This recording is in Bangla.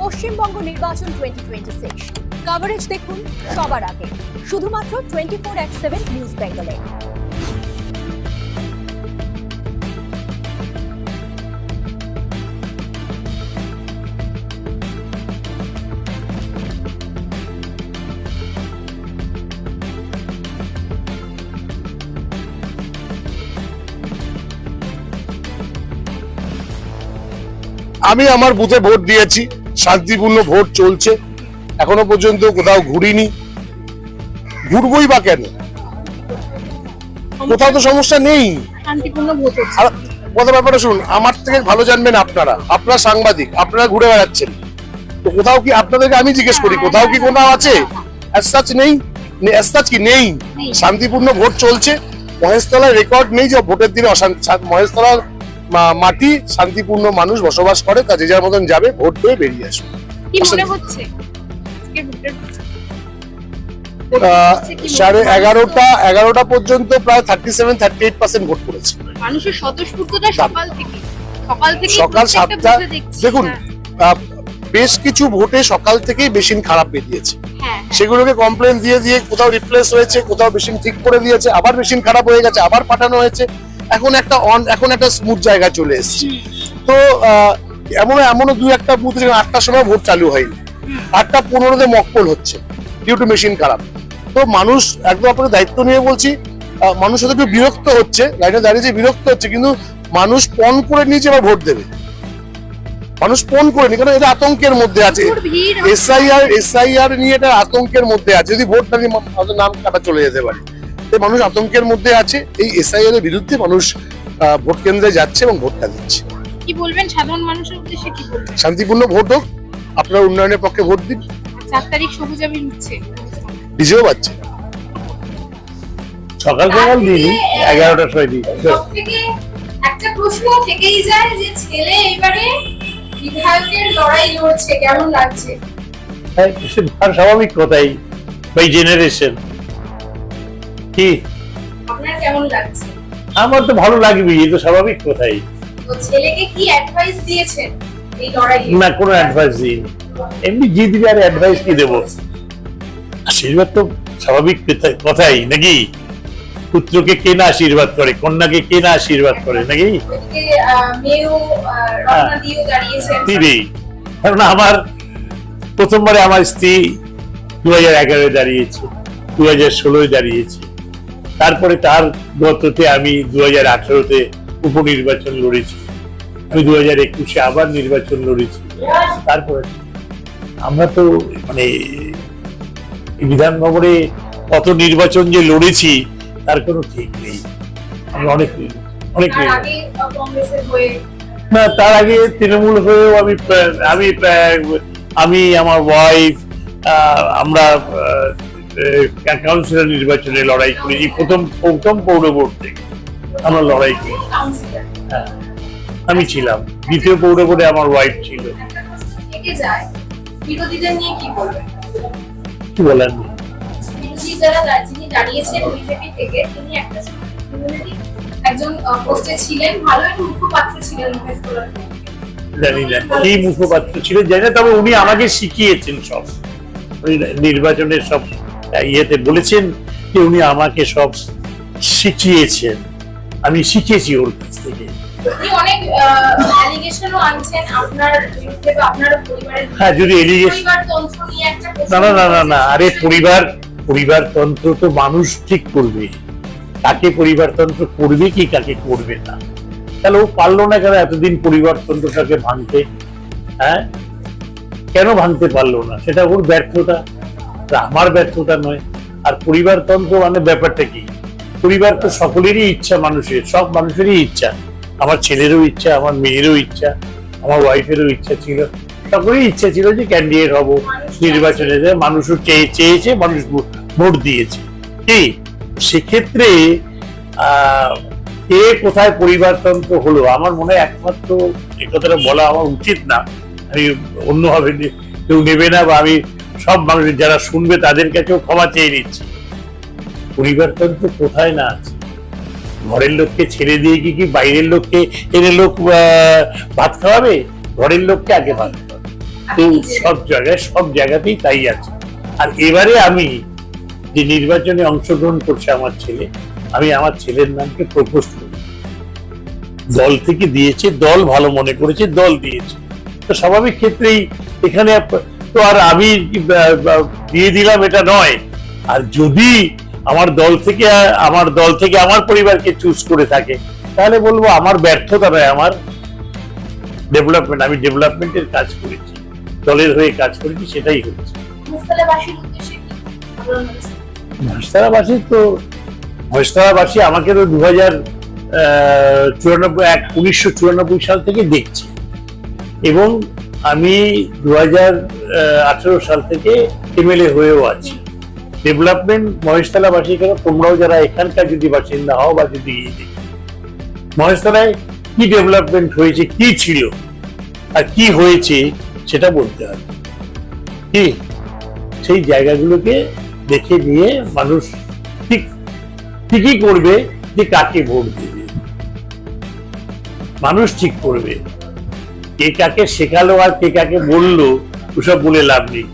পশ্চিমবঙ্গ নির্বাচন 2026 কভারেজ দেখুন সবার আগে শুধুমাত্র 24/7 নিউজ বেঙ্গলে। আমি আমার বুথে ভোট দিয়েছি, শান্তিপূর্ণ ভোট চলছে, এখনো পর্যন্ত কোথাও ঘুরিনি, ঘুরবই বা কেন? কোথাও তো সমস্যা নেই, শান্তিপূর্ণ ভোট হচ্ছে। আর কথা ব্যাপারটা শুনুন, আমার থেকে ভালো জানবেন আপনারা সাংবাদিক, আপনারা ঘুরে বেড়াচ্ছেন, তো কোথাও কি আপনাদেরকে আমি জিজ্ঞেস করি কোথাও কি কোথাও আছে? অ্যাজ সাচ নেই, অ্যাজ সাচ কি নেই, শান্তিপূর্ণ ভোট চলছে। মহেশতলার রেকর্ড নেই যে ভোটের দিনে মহেশতলার মাটি শান্তিপূর্ণ মানুষ বসবাস করে, তা যে যার মতন যাবে, ভোট দিয়ে বেরিয়ে আসবে। কি মনে হচ্ছে সাড়ে 11টা পর্যন্ত প্রায় 37-38% ভোট পড়েছে। মানুষের স্বতঃস্ফূর্ততা সকাল 7টা দেখুন, বেশ কিছু ভোটে সকাল থেকেই মেশিন খারাপ বেরিয়েছে, সেগুলোকে কমপ্লেন দিয়ে দিয়ে কোথাও রিপ্লেস হয়েছে, কোথাও মেশিন ঠিক করে দিয়েছে, আবার মেশিন খারাপ হয়ে গেছে, আবার পাঠানো হয়েছে, এখন একটা স্মুথ জায়গা চলে এসেছে। তো এমনও 2-1টা বুথে 8টার সময় ভোট চালু হয়নি, 8:15 মকপল হচ্ছে ডিউ টু মেশিন খারাপ। তো মানুষ একদম আপনাকে দায়িত্ব নিয়ে বলছি, মানুষ হয়তো একটু বিরক্ত হচ্ছে, লাইনে দাঁড়িয়েছে বিরক্ত হচ্ছে, কিন্তু মানুষ পণ করে নিয়েছে এবার ভোট দেবে। মানুষ পণ করে নি, কারণ এটা আতঙ্কের মধ্যে আছে, এসআইআর নিয়ে এটা আতঙ্কের মধ্যে আছে, যদি ভোট না নিয়ে নাম কাটা চলে যেতে পারে। মানুষ আতঙ্কের মধ্যে আছে, এই এসআইআর এর বিরুদ্ধে মানুষ ভোট কেন্দ্রে যাচ্ছে এবং ভোটটা দিচ্ছে। কি বলবেন সাধারণ মানুষের উদ্দেশ্যে, কি বলবেন? শান্তিপূর্ণ ভোট হোক, আপনারা উন্নয়নের পক্ষে ভোট দিন। 4 তারিখ সবুজ আবির উঠছে, ডিজেও বাজছে, সকাল দিনই 11টার সময় দিই। সবথেকে একটা প্রশ্ন থেকেই যায় যে ছেলে এবারে বিধায়কের লড়াই লড়ছে, কেমন লাগছে? স্বাভাবিক কথাই, বাই জেনারেশন। কি আপনার কেমন লাগছে? আমার তো ভালো লাগবে, এই তো স্বাভাবিক কথাই। তো ছেলেকে কি অ্যাডভাইস দিয়েছেন এই লড়াইয়ে? না, কোনো অ্যাডভাইস দিইনি, এমনি জি দিবি, আর অ্যাডভাইস কি দেবো? আশীর্বাদ তো স্বাভাবিক কথাই নাকি? পুত্রকে কে না আশীর্বাদ করে, কন্যাকে কে না আশীর্বাদ করে নাকি? দিবি, কারণ আমার প্রথমবারে আমার স্ত্রী 2011 দাঁড়িয়েছে, 2016 দাঁড়িয়েছে, তারপরে তার গততে আমি 2018-তে উপনির্বাচন লড়েছি, আমি 2021-এ আবার নির্বাচন লড়েছি। তারপরে আমরা তো মানে বিধাননগরে কত নির্বাচন যে লড়েছি তার কোনো ঠিক নেই। আমরা অনেক না, তার আগে তৃণমূল হয়েও আমি আমার ওয়াইফ আমরা কাউন্সিলর নির্বাচনে লড়াই করেছি, প্রথম পৌর বোর্ড থেকে আমরা লড়াই করি। হ্যাঁ, আমি ছিলাম, দ্বিতীয় পৌর বোর্ডে আমার ওয়াইফ ছিল। বিরোধীদের নিয়ে কি বলবেন? কি বলেন? বিরোধী যারা যিনি দাঁড়িয়েছেন বিজেপি থেকে, তিনি একটা একজন পোস্টে ছিলেন, ভালো একটা মুখপাত্র ছিলেন মহেশতলার। জানি না কি মুখপাত্র ছিলেন জানি না, তবে উনি আমাকে শিখিয়েছেন সব, নির্বাচনের সব ইয়েতে বলেছেন যে উনি আমাকে সব শিখিয়েছেন, আমি শিখেছি ওর কাছ থেকে। উনি অনেক অ্যালিগেশনও আনছেন আপনার বিরুদ্ধে বা আপনার পরিবারের। হ্যাঁ, যদি পরিবারতন্ত্র নিয়ে একটা প্রশ্ন। না, আরে পরিবারতন্ত্র তো মানুষ ঠিক করবে, কাকে পরিবারতন্ত্র করবে কি কাকে করবে না। তাহলে ও পারলো না কেন এতদিন পরিবারতন্ত্রটাকে ভাঙতে? হ্যাঁ, কেন ভাঙতে পারলো না? সেটা ওর ব্যর্থতা, আমার ব্যর্থতা নয়। আর পরিবারতন্ত্র মানে ব্যাপারটা কি? পরিবার তো সকলেরই ইচ্ছা, মানুষের সব মানুষেরই ইচ্ছা, আমার ছেলেরও ইচ্ছা, আমার মেয়েরও ইচ্ছা, আমার ওয়াইফেরও ইচ্ছা ছিল, সকলেরই ইচ্ছা ছিল যে ক্যান্ডিডেট হব নির্বাচনে। মানুষও চেয়েছে, মানুষ ভোট দিয়েছে। কি সেক্ষেত্রে কে কোথায় পরিবারতন্ত্র হলো? আমার মনে হয় একমাত্র এই কথাটা বলা আমার উচিত না, আমি অন্যভাবে কেউ নেবে না, বা আমি সব মানুষের যারা শুনবে তাদের কাছেও ক্ষমা চেয়ে নিচ্ছি। পরিবারতন্ত্র কোথায় না আছে, ঘরের লোককে ছেড়ে দিয়ে কি বাইরের লোককে এনে লোক ভাত খাওয়াবে? ঘরের লোককে আগে ভাত খাওয়াবে। তো সব জায়গাতেই তাই আছে। আর এবারে আমি যে নির্বাচনে অংশগ্রহণ করছে আমার ছেলে, আমি আমার ছেলের নামকে প্রপোজ করি, দল থেকে দিয়েছে, দল ভালো মনে করেছে, দল দিয়েছে। তো স্বাভাবিক ক্ষেত্রেই এখানে তো আর আমি দিয়ে দিলাম এটা নয়। আর যদি আমার দল থেকে আমার পরিবারকে চুজ করে থাকে, তাহলে বলবো আমার ব্যর্থতা নয়, আমার ডেভেলপমেন্ট। আমি ডেভেলপমেন্টের কাজ করেছি, দলের হয়ে কাজ করেছি, সেটাই হচ্ছে। মুস্তালাবাসীর উদ্দেশ্যে কি মহেশতলাবাসী আমাকে তো 1994 সাল থেকে দেখছি, এবং আমি 2018 সাল থেকে এমএলএ হয়েও আছি। ডেভেলপমেন্ট মহেশতলাবাসী কেন, তোমরাও যারা এখানকার যদি বাসিন্দা হও বা যদি মহেশতলায় কি ডেভেলপমেন্ট হয়েছে, কি ছিল আর কি হয়েছে সেটা বলতে হবে। কি সেই জায়গাগুলোকে দেখে নিয়ে মানুষ ঠিকই করবে যে কাকে ভোট দেবে। মানুষ ঠিক করবে, কে কাকে শেখালো আর কে কাকে বললো ওসব বলে লাভ নেই।